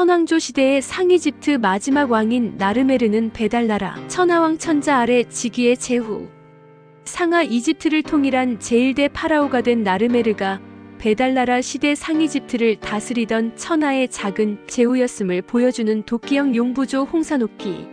선왕조 시대의 상이집트 마지막 왕인 나르메르는 베달나라 천하왕 천자 아래 즉위의 제후 상하 이집트를 통일한 제1대 파라오가 된 나르메르가 베달나라 시대 상이집트를 다스리던 천하의 작은 제후였음을 보여주는 도끼형 용부조 홍산옥기.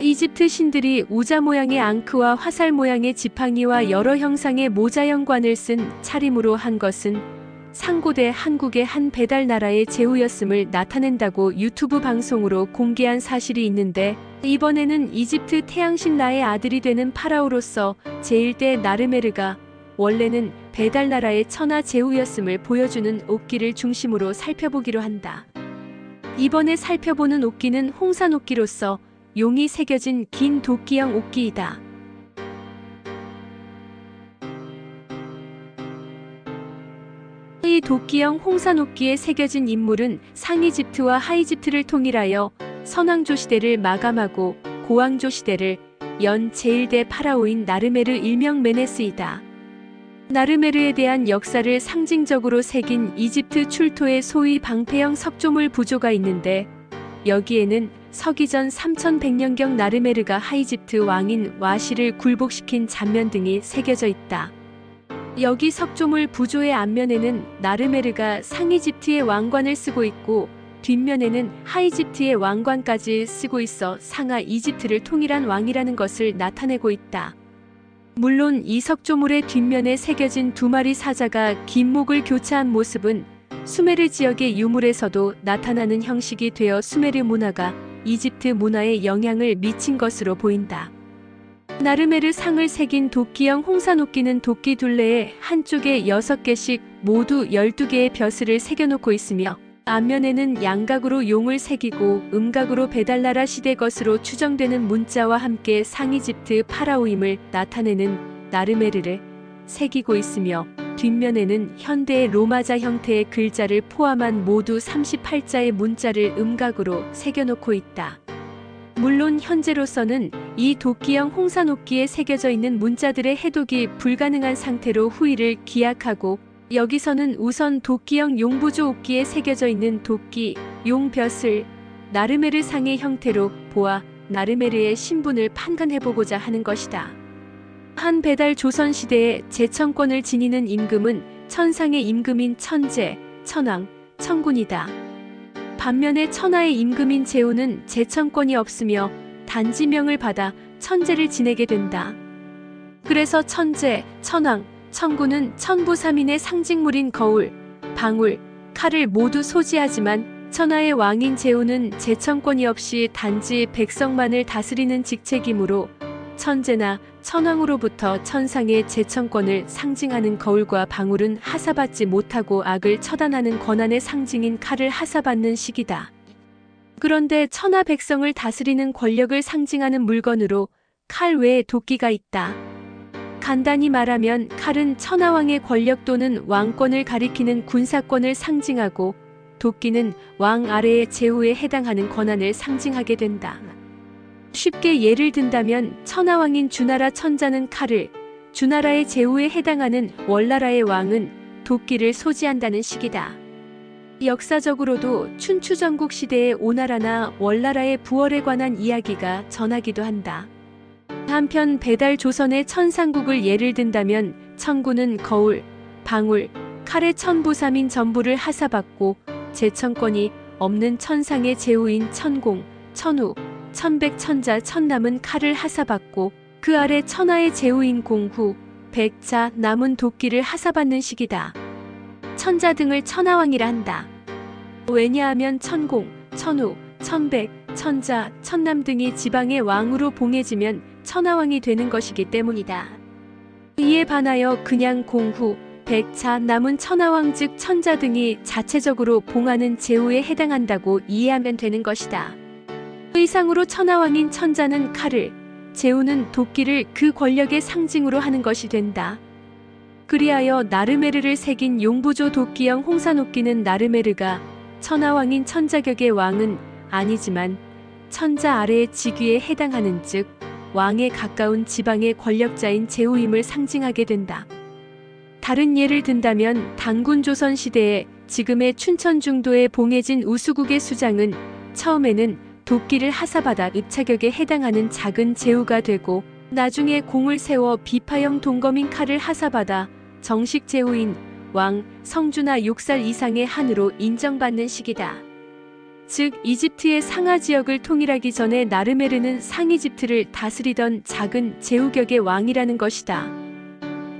이집트 신들이 우자 모양의 앙크와 화살 모양의 지팡이와 여러 형상의 모자형 관을 쓴 차림으로 한 것은 상고대 한국의 한 베달나라의 제후였음을 나타낸다고 유튜브 방송으로 공개한 사실이 있는데, 이번에는 이집트 태양신 라의 아들이 되는 파라오로서 제1대 나르메르가 원래는 베달나라의 천하 제후였음을 보여주는 옥기를 중심으로 살펴보기로 한다. 이번에 살펴보는 옥기는 홍산옥기로서 용이 새겨진 긴 도끼형 옥기이다. 이 도끼형 홍산옥기에 새겨진 인물은 상이집트와 하이집트를 통일하여 선왕조 시대를 마감하고 고왕조 시대를 연 제1대 파라오인 나르메르 일명 메네스이다. 나르메르에 대한 역사를 상징적으로 새긴 이집트 출토의 소위 방패형 석조물 부조가 있는데, 여기에는 서기전 3100년경 나르메르가 하이집트 왕인 와시를 굴복시킨 장면 등이 새겨져 있다. 여기 석조물 부조의 앞면에는 나르메르가 상이집트의 왕관을 쓰고 있고, 뒷면에는 하이집트의 왕관까지 쓰고 있어 상하 이집트를 통일한 왕이라는 것을 나타내고 있다. 물론 이 석조물의 뒷면에 새겨진 두 마리 사자가 긴 목을 교차한 모습은 수메르 지역의 유물에서도 나타나는 형식이 되어 수메르 문화가 이집트 문화에 영향을 미친 것으로 보인다. 나르메르 상을 새긴 도끼형 홍산옥기는 도끼 둘레에 한쪽에 6개씩 모두 12개의 벼슬을 새겨놓고 있으며, 앞면에는 양각으로 용을 새기고 음각으로 베달나라 시대 것으로 추정되는 문자와 함께 상이집트 파라오임을 나타내는 나르메르를 새기고 있으며, 뒷면에는 현대의 로마자 형태의 글자를 포함한 모두 38자의 문자를 음각으로 새겨놓고 있다. 물론 현재로서는 이 도끼형 홍산옥기에 새겨져 있는 문자들의 해독이 불가능한 상태로 후일을 기약하고, 여기서는 우선 도끼형 용부조 옥기에 새겨져 있는 도끼, 용 벼슬, 나르메르 상의 형태로 보아 나르메르의 신분을 판단해보고자 하는 것이다. 한 베달 조선 시대에 제천권을 지니는 임금은 천상의 임금인 천재, 천왕, 천군이다. 반면에 천하의 임금인 제후는 제천권이 없으며 단지명을 받아 천재를 지내게 된다. 그래서 천재, 천왕, 천군은 천부삼인의 상징물인 거울, 방울, 칼을 모두 소지하지만 천하의 왕인 제후는 제천권이 없이 단지 백성만을 다스리는 직책이므로 천재나 천왕으로부터 천상의 제천권을 상징하는 거울과 방울은 하사받지 못하고 악을 처단하는 권한의 상징인 칼을 하사받는 식이다. 그런데 천하 백성을 다스리는 권력을 상징하는 물건으로 칼 외에 도끼가 있다. 간단히 말하면 칼은 천하왕의 권력 또는 왕권을 가리키는 군사권을 상징하고, 도끼는 왕 아래의 제후에 해당하는 권한을 상징하게 된다. 쉽게 예를 든다면 천하왕인 주나라 천자는 칼을, 주나라의 제후에 해당하는 월나라의 왕은 도끼를 소지한다는 식이다. 역사적으로도 춘추전국 시대의 오나라나 월나라의 부월에 관한 이야기가 전하기도 한다. 한편 베달 조선의 천상국을 예를 든다면 천군은 거울, 방울, 칼의 천부삼인 전부를 하사받고, 제천권이 없는 천상의 제후인 천공, 천후, 천백, 천자, 천남은 칼을 하사받고, 그 아래 천하의 제후인 공후, 백자, 남은 도끼를 하사받는 식이다. 천자 등을 천하왕이라 한다. 왜냐하면 천공, 천후, 천백, 천자, 천남 등이 지방의 왕으로 봉해지면 천하왕이 되는 것이기 때문이다. 이에 반하여 그냥 공후, 백자, 남은 천하왕 즉 천자 등이 자체적으로 봉하는 제후에 해당한다고 이해하면 되는 것이다. 의상으로 천하왕인 천자는 칼을, 제후는 도끼를 그 권력의 상징으로 하는 것이 된다. 그리하여 나르메르를 새긴 용부조 도끼형 홍산옥기는 나르메르가 천하왕인 천자격의 왕은 아니지만 천자 아래의 직위에 해당하는 즉 왕에 가까운 지방의 권력자인 제후임을 상징하게 된다. 다른 예를 든다면 단군 조선 시대에 지금의 춘천 중도의 봉해진 우수국의 수장은 처음에는 도끼를 하사받아 읍차격에 해당하는 작은 제후가 되고 나중에 공을 세워 비파형 동검인 칼을 하사받아 정식 제후인 왕, 성주나 6살 이상의 한으로 인정받는 시기다. 즉 이집트의 상하 지역을 통일하기 전에 나르메르는 상이집트를 다스리던 작은 제후격의 왕이라는 것이다.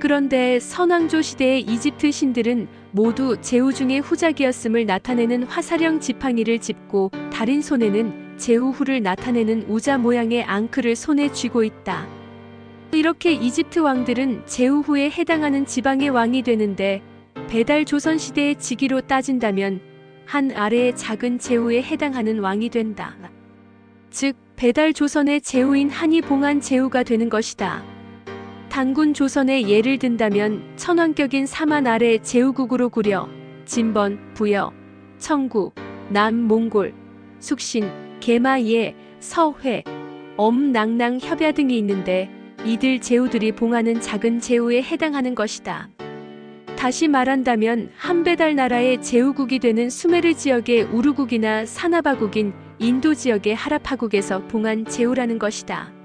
그런데 선왕조 시대의 이집트 신들은 모두 제후 중의 후작이었음을 나타내는 화살형 지팡이를 짚고 다린 손에는 제후 후를 나타내는 우자 모양의 앙크를 손에 쥐고 있다. 이렇게 이집트 왕들은 제후 후에 해당하는 지방의 왕이 되는데 배달 조선 시대의 직위로 따진다면 한 아래의 작은 제후에 해당하는 왕이 된다. 즉 배달 조선의 제후인 한이 봉한 제후가 되는 것이다. 단군 조선의 예를 든다면 천왕격인 사만 아래 제후국으로 구려, 진번, 부여, 청구, 남몽골, 숙신, 개마예, 서회, 엄낭낭 협야 등이 있는데 이들 제후들이 봉하는 작은 제후에 해당하는 것이다. 다시 말한다면 한배달 나라의 제후국이 되는 수메르 지역의 우르국이나 사나바국인 인도 지역의 하라파국에서 봉한 제후라는 것이다.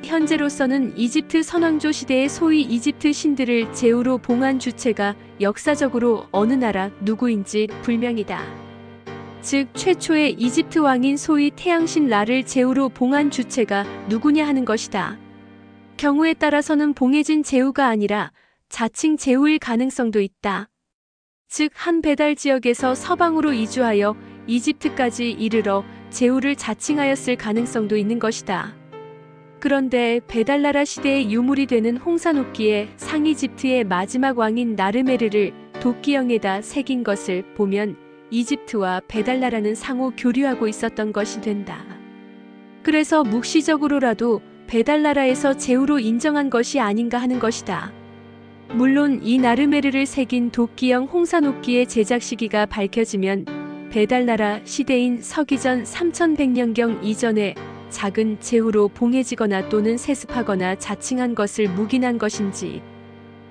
현재로서는 이집트 선왕조 시대의 소위 이집트 신들을 제후로 봉한 주체가 역사적으로 어느 나라 누구인지 불명이다. 즉 최초의 이집트 왕인 소위 태양신 라를 제후로 봉한 주체가 누구냐 하는 것이다. 경우에 따라서는 봉해진 제후가 아니라 자칭 제후일 가능성도 있다. 즉 한 배달 지역에서 서방으로 이주하여 이집트까지 이르러 제후를 자칭하였을 가능성도 있는 것이다. 그런데 배달나라 시대의 유물이 되는 홍산옥기에 상이집트의 마지막 왕인 나르메르를 도끼형에다 새긴 것을 보면 이집트와 배달나라는 상호 교류하고 있었던 것이 된다. 그래서 묵시적으로라도 배달나라에서 제후로 인정한 것이 아닌가 하는 것이다. 물론 이 나르메르를 새긴 도끼형 홍산옥기의 제작 시기가 밝혀지면 배달나라 시대인 서기전 3100년경 이전에 작은 제후로 봉해지거나 또는 세습하거나 자칭한 것을 묵인한 것인지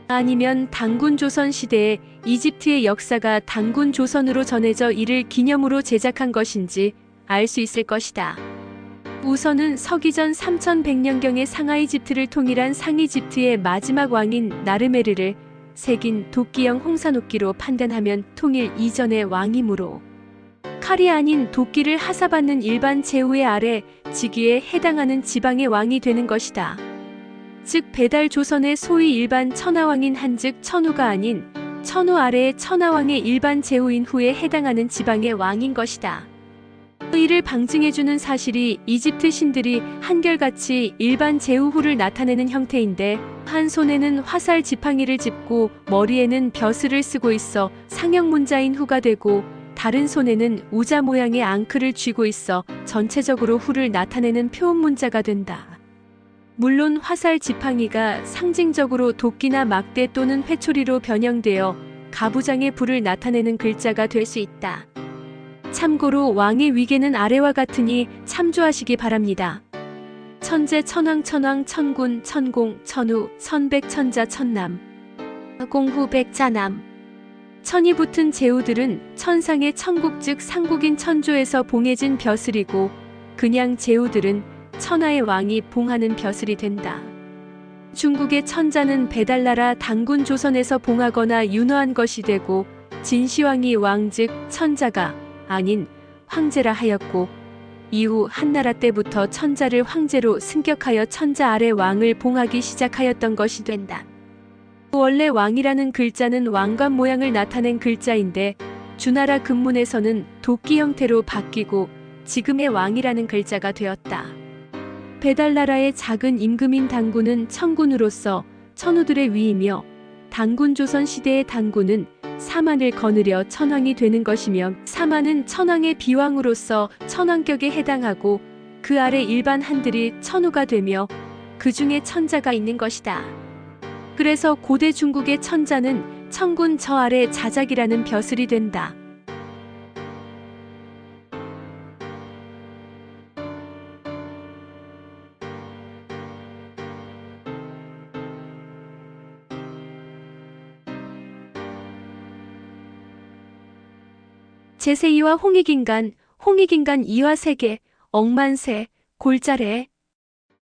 아니면 단군 조선 시대에 이집트의 역사가 단군 조선으로 전해져 이를 기념으로 제작한 것인지 알 수 있을 것이다. 우선은 서기전 3100년경의 상하이집트를 통일한 상이집트의 마지막 왕인 나르메르를 새긴 도끼형 홍산옥기로 판단하면 통일 이전의 왕이므로 칼이 아닌 도끼를 하사받는 일반 제후의 아래 직위에 해당하는 지방의 왕이 되는 것이다. 즉 배달 조선의 소위 일반 천하왕인 한즉 천우가 아닌 천우 아래의 천하왕의 일반 제후인 후에 해당하는 지방의 왕인 것이다. 이를 방증해주는 사실이 이집트 신들이 한결같이 일반 제후 후를 나타내는 형태인데 한 손에는 화살 지팡이를 짚고 머리에는 벼슬을 쓰고 있어 상형문자인 후가 되고 다른 손에는 우자 모양의 앙크를 쥐고 있어 전체적으로 후를 나타내는 표음문자가 된다. 물론 화살 지팡이가 상징적으로 도끼나 막대 또는 회초리로 변형되어 가부장의 부를 나타내는 글자가 될 수 있다. 참고로 왕의 위계는 아래와 같으니 참조하시기 바랍니다. 천재 천왕 천왕 천군 천공 천우 천백 천자 천남 공후 백자남 천이 붙은 제후들은 천상의 천국 즉 상국인 천조에서 봉해진 벼슬이고 그냥 제후들은 천하의 왕이 봉하는 벼슬이 된다. 중국의 천자는 배달나라 단군 조선에서 봉하거나 윤허한 것이 되고 진시황이 왕 즉 천자가 아닌 황제라 하였고 이후 한나라 때부터 천자를 황제로 승격하여 천자 아래 왕을 봉하기 시작하였던 것이 된다. 원래 왕이라는 글자는 왕관 모양을 나타낸 글자인데 주나라 금문에서는 도끼 형태로 바뀌고 지금의 왕이라는 글자가 되었다. 배달나라의 작은 임금인 단군은 천군으로서 천우들의 위이며 단군 조선 시대의 단군은 사만을 거느려 천왕이 되는 것이며 사만은 천왕의 비왕으로서 천왕격에 해당하고 그 아래 일반 한들이 천우가 되며 그 중에 천자가 있는 것이다. 그래서 고대 중국의 천자는 천군 저 아래 자작이라는 벼슬이 된다. 제세이와 홍익인간, 홍익인간 이화 세계, 억만세, 골자래,